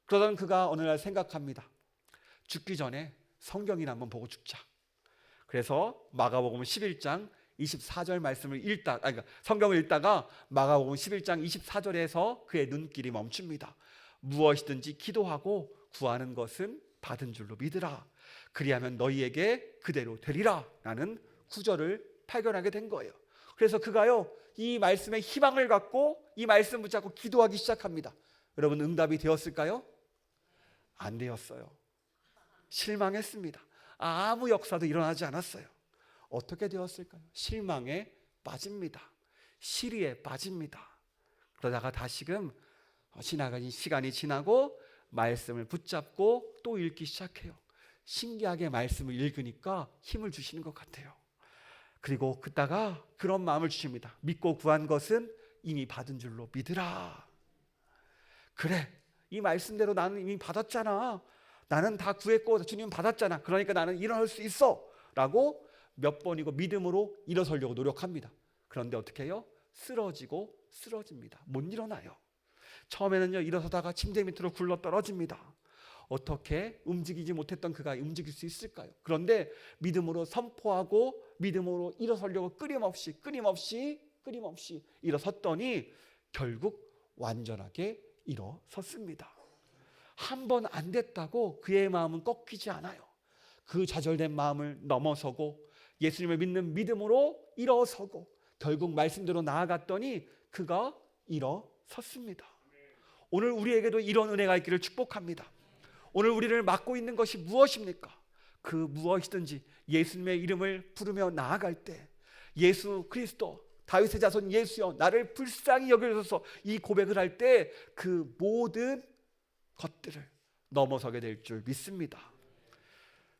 그러던 그가 어느 날 생각합니다. 죽기 전에 성경이나 한번 보고 죽자. 그래서 마가복음 11장 24절 말씀을 그러니까 성경을 읽다가 마가복음 11장 24절에서 그의 눈길이 멈춥니다. 무엇이든지 기도하고 구하는 것은 받은 줄로 믿으라. 그리하면 너희에게 그대로 되리라. 라는 구절을 발견하게 된 거예요. 그래서 그가요, 이 말씀에 희망을 갖고 이 말씀 붙잡고 기도하기 시작합니다. 여러분, 응답이 되었을까요? 안 되었어요. 실망했습니다. 아무 역사도 일어나지 않았어요. 어떻게 되었을까요? 실망에 빠집니다. 시리에 빠집니다. 그러다가 다시금 지나가는 시간이 지나고 말씀을 붙잡고 또 읽기 시작해요. 신기하게 말씀을 읽으니까 힘을 주시는 것 같아요. 그리고 그다가 그런 마음을 주십니다. 믿고 구한 것은 이미 받은 줄로 믿으라. 그래, 이 말씀대로 나는 이미 받았잖아. 나는 다 구했고 주님 받았잖아. 그러니까 나는 일어날 수 있어 라고 몇 번이고 믿음으로 일어서려고 노력합니다. 그런데 어떻게 해요? 쓰러지고 쓰러집니다. 못 일어나요. 처음에는요, 일어서다가 침대 밑으로 굴러 떨어집니다. 어떻게 움직이지 못했던 그가 움직일 수 있을까요? 그런데 믿음으로 선포하고 믿음으로 일어서려고 끊임없이 일어섰더니 결국 완전하게 일어섰습니다. 한 번 안 됐다고 그의 마음은 꺾이지 않아요. 그 좌절된 마음을 넘어서고 예수님을 믿는 믿음으로 일어서고 결국 말씀대로 나아갔더니 그가 일어섰습니다. 오늘 우리에게도 이런 은혜가 있기를 축복합니다. 오늘 우리를 막고 있는 것이 무엇입니까? 그 무엇이든지 예수님의 이름을 부르며 나아갈 때 예수 그리스도 다윗의 자손 예수여 나를 불쌍히 여겨주소서 이 고백을 할 때 그 모든 것들을 넘어서게 될 줄 믿습니다.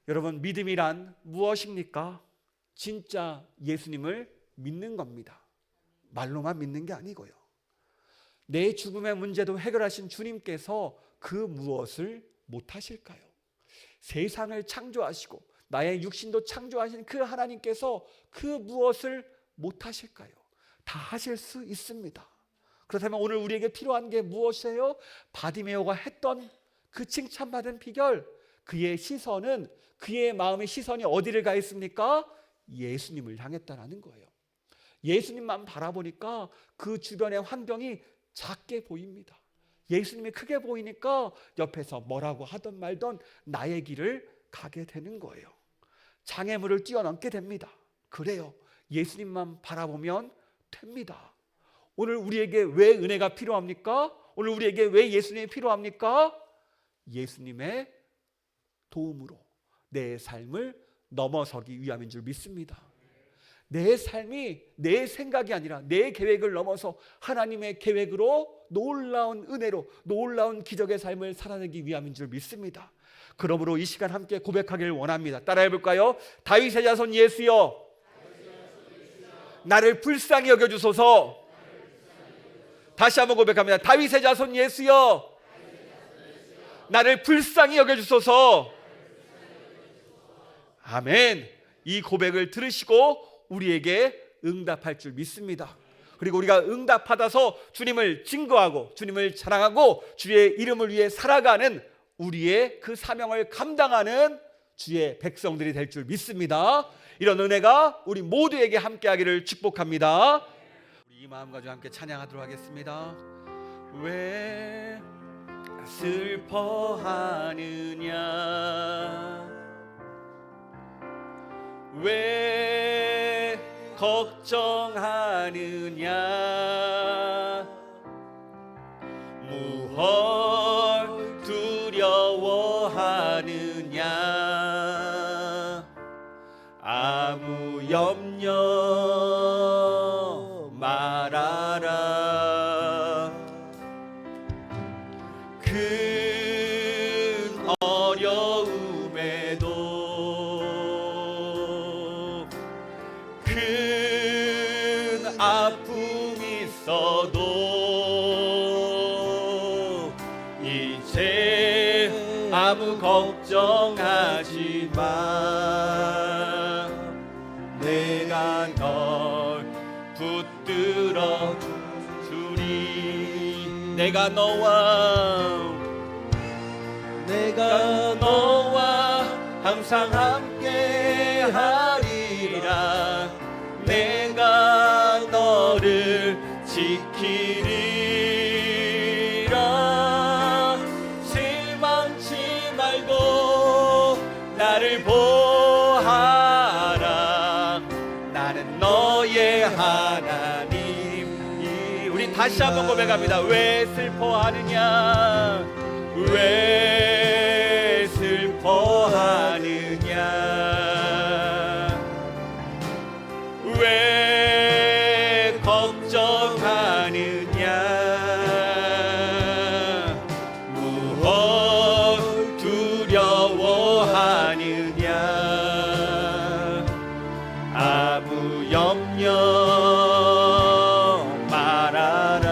여러분, 믿음이란 무엇입니까? 진짜 예수님을 믿는 겁니다. 말로만 믿는 게 아니고요. 내 죽음의 문제도 해결하신 주님께서 그 무엇을 못하실까요? 세상을 창조하시고 나의 육신도 창조하신 그 하나님께서 그 무엇을 못하실까요? 다 하실 수 있습니다. 그렇다면 오늘 우리에게 필요한 게 무엇이에요? 바디메오가 했던 그 칭찬받은 비결, 그의 시선은, 그의 마음의 시선이 어디를 가 있습니까? 예수님을 향했다는 거예요. 예수님만 바라보니까 그 주변의 환경이 작게 보입니다. 예수님이 크게 보이니까 옆에서 뭐라고 하던 말던 나의 길을 가게 되는 거예요. 장애물을 뛰어넘게 됩니다. 그래요. 예수님만 바라보면 됩니다. 오늘 우리에게 왜 은혜가 필요합니까? 오늘 우리에게 왜 예수님이 필요합니까? 예수님의 도움으로 내 삶을 넘어서기 위함인 줄 믿습니다. 내 삶이 내 생각이 아니라 내 계획을 넘어서 하나님의 계획으로 놀라운 은혜로 놀라운 기적의 삶을 살아내기 위함인 줄 믿습니다. 그러므로 이 시간 함께 고백하기를 원합니다. 따라해 볼까요? 다윗의 자손 예수여 나를 불쌍히 여겨주소서. 다시 한번 고백합니다. 다윗의 자손 예수여 나를 불쌍히 여겨주소서. 아멘. 이 고백을 들으시고 우리에게 응답할 줄 믿습니다. 그리고 우리가 응답받아서 주님을 증거하고 주님을 자랑하고 주의 이름을 위해 살아가는 우리의 그 사명을 감당하는 주의 백성들이 될 줄 믿습니다. 이런 은혜가 우리 모두에게 함께하기를 축복합니다. 우리 이 마음 가지고 함께 찬양하도록 하겠습니다. 왜 슬퍼하느냐 왜 걱정하느냐 무얼 두려워하느냐 아무 염려 말아라 큰 어려움에도 큰 아픔이 있어도 이제 아무 걱정하지 마 내가 널 붙들어 주리 내가 너와 항상 함께 하리라 내 나는 너의 하나님. 우리 다시 한번 고백합니다. 왜 슬퍼하느냐, 왜 슬퍼하느냐, 왜 걱정하느냐, 무엇 두려워하느냐, 아무 염려 말아라.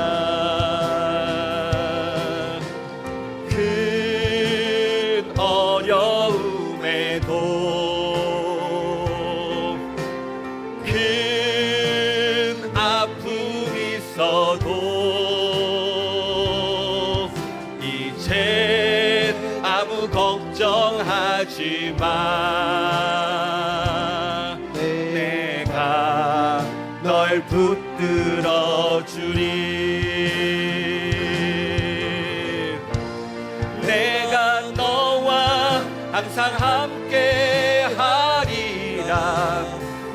큰 어려움에도 큰 아픔이 있어도 이제 아무 걱정하지 마. 내가 널 붙들어 주리. 내가 너와 항상 함께 하리라.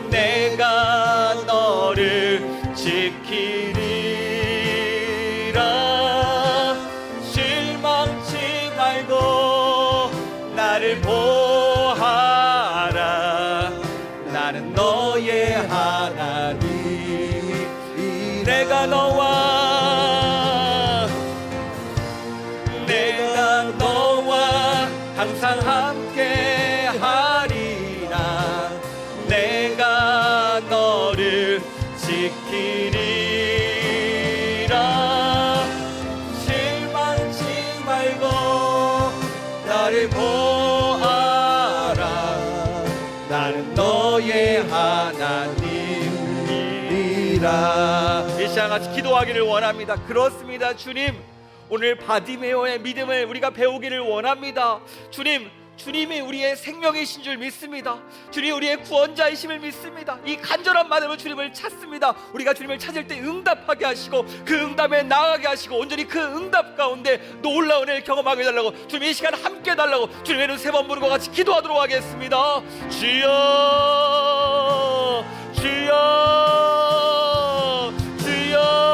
내가 너를 지키리라. 실망치 말고 나를 보아라. 나는 너의 하나님. 내가 너와 항상 함께 하리라. 내가 너를 지키리라. 실망치 말고 나를 보아라. 나는 너의 하나님이라. 이 시간 같이 기도하기를 원합니다. 그렇습니다. 주님, 오늘 바디메오의 믿음을 우리가 배우기를 원합니다. 주님, 주님이 우리의 생명이신 줄 믿습니다. 주님이 우리의 구원자이심을 믿습니다. 이 간절한 마음으로 주님을 찾습니다. 우리가 주님을 찾을 때 응답하게 하시고 그 응답에 나아가게 하시고 온전히 그 응답 가운데 놀라운 은혜를 경험하게 해달라고, 주님 이 시간 함께 해달라고 주님의 이름 세 번 부르고 같이 기도하도록 하겠습니다. 주여, 주여, 주여.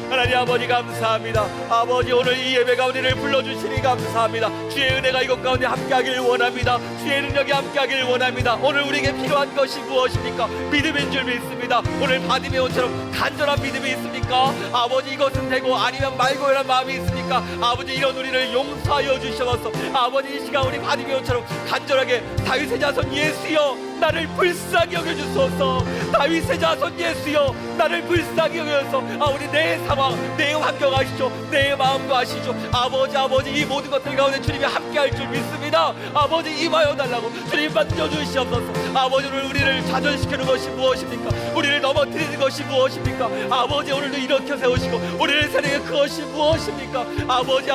하나님 아버지 감사합니다. 아버지, 오늘 이 예배 가운데 를 불러주시니 감사합니다. 주의 은혜가 이곳 가운데 함께하기를 원합니다. 주의 능력이 함께하기를 원합니다. 오늘 우리에게 필요한 것이 무엇입니까? 믿음인 줄 믿습니다. 오늘 바디메온처럼 간절한 믿음이 있습니까? 아버지, 이것은 되고 아니면 말고라는 마음이 있습니까? 아버지, 이런 우리를 용서하여 주셔서 아버지, 이 시간 우리 바디메온처럼 간절하게 다윗의 자손 예수여 나를 불쌍히 여겨주소서. 다윗의 자손 예수여 나를 불쌍히 여겨서 아버지, 내 상황, 내 환경 아시죠? 내 마음도 아시죠? 아버지, 이 모든 것들 가운데 주님이 함께할 줄 믿습니다. 아버지, 임하여 달라고 주님 만져주시옵소서. 아버지, 오늘 우리를 좌절시키는 것이 무엇입니까? 우리를 넘어뜨리는 것이 무엇입니까? 아버지, 오늘도 일으켜 세우시고 우리를 세우는 그것이 무엇입니까? 아버지,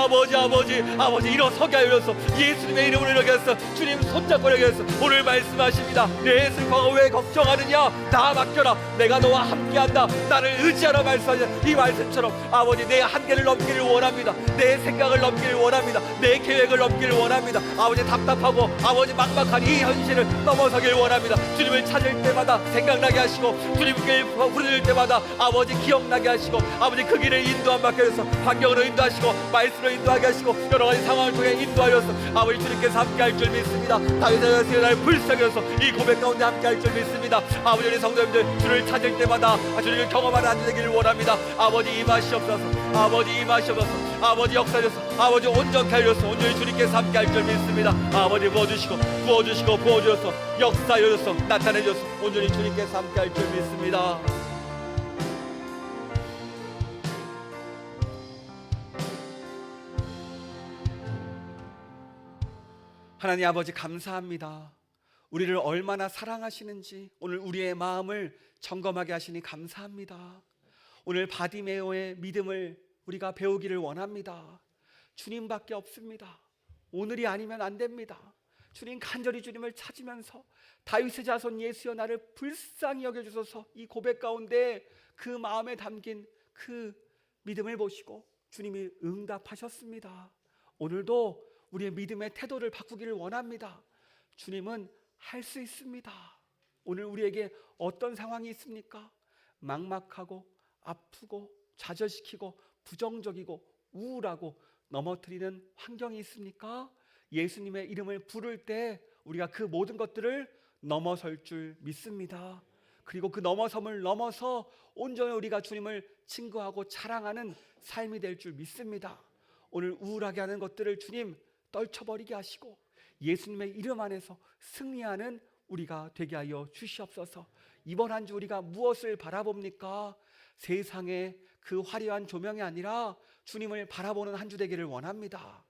일어서게 하여서 예수님의 이름으로 일어나서 주님 손잡고 일어나서 오늘 말씀하십니다. 내 슬퍼가 왜 걱정하느냐? 나 맡겨라. 내가 너와 함께한다. 나를 의지하라 말씀하시는 이 말씀처럼 아버지, 내 한계를 넘기를 원합니다. 내 생각을 넘기를 원합니다. 내 계획을 넘기를 원합니다. 아버지, 답답하고 아버지 막막한 이 현실을 넘어서길 원합니다. 주님을 찾을 때마다 생각나게 하시고 주님께 부르짖을 때마다 아버지 기억나게 하시고 아버지 그 길을 인도함 받게 해서 환경으로 인도하시고 말씀으로 인도하게 하시고 여러 가지 상황을 통해 인도하여서 아버지 주님께서 함께할 줄 믿습니다. 다윗의 세례를 불쌍히 여서 이 고백 가운데 함께할 줄 믿습니다. 아버지, 우리 성도님들 주를 찾을 때마다 주님을 경험하는 한 되기를 원합니다. 아버지, 임하시옵소서. 아버지, 임하시옵소서. 아버지, 역사하셔서 아버지 온전케 하여서 온전히 주님께서 함께할 줄 믿습니다. 아버지, 부어주셔서 역사하여서 나타내셔서 온전히 주님께서 함께할 줄 믿습니다. 하나님 아버지 감사합니다. 우리를 얼마나 사랑하시는지 오늘 우리의 마음을 점검하게 하시니 감사합니다. 오늘 바디메오의 믿음을 우리가 배우기를 원합니다. 주님밖에 없습니다. 오늘이 아니면 안 됩니다. 주님, 간절히 주님을 찾으면서 다윗의 자손 예수여 나를 불쌍히 여겨주소서. 이 고백 가운데 그 마음에 담긴 그 믿음을 보시고 주님이 응답하셨습니다. 오늘도 우리의 믿음의 태도를 바꾸기를 원합니다. 주님은 할 수 있습니다. 오늘 우리에게 어떤 상황이 있습니까? 막막하고 아프고 좌절시키고 부정적이고 우울하고 넘어뜨리는 환경이 있습니까? 예수님의 이름을 부를 때 우리가 그 모든 것들을 넘어설 줄 믿습니다. 그리고 그 넘어섬을 넘어서 온전히 우리가 주님을 친구하고 자랑하는 삶이 될 줄 믿습니다. 오늘 우울하게 하는 것들을 주님 떨쳐버리게 하시고 예수님의 이름 안에서 승리하는 우리가 되게 하여 주시옵소서. 이번 한 주 우리가 무엇을 바라봅니까? 세상의 그 화려한 조명이 아니라 주님을 바라보는 한 주 되기를 원합니다.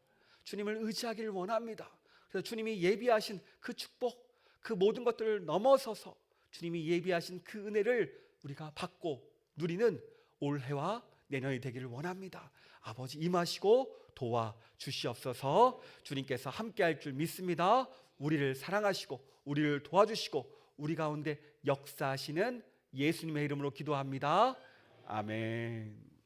주님을 의지하기를 원합니다. 그래서 주님이 예비하신 그 축복, 그 모든 것들을 넘어서서 주님이 예비하신 그 은혜를 우리가 받고 누리는 올해와 내년이 되기를 원합니다. 아버지 임하시고 도와 주시옵소서. 주님께서 함께할 줄 믿습니다. 우리를 사랑하시고 우리를 도와주시고 우리 가운데 역사하시는 예수님의 이름으로 기도합니다. 아멘.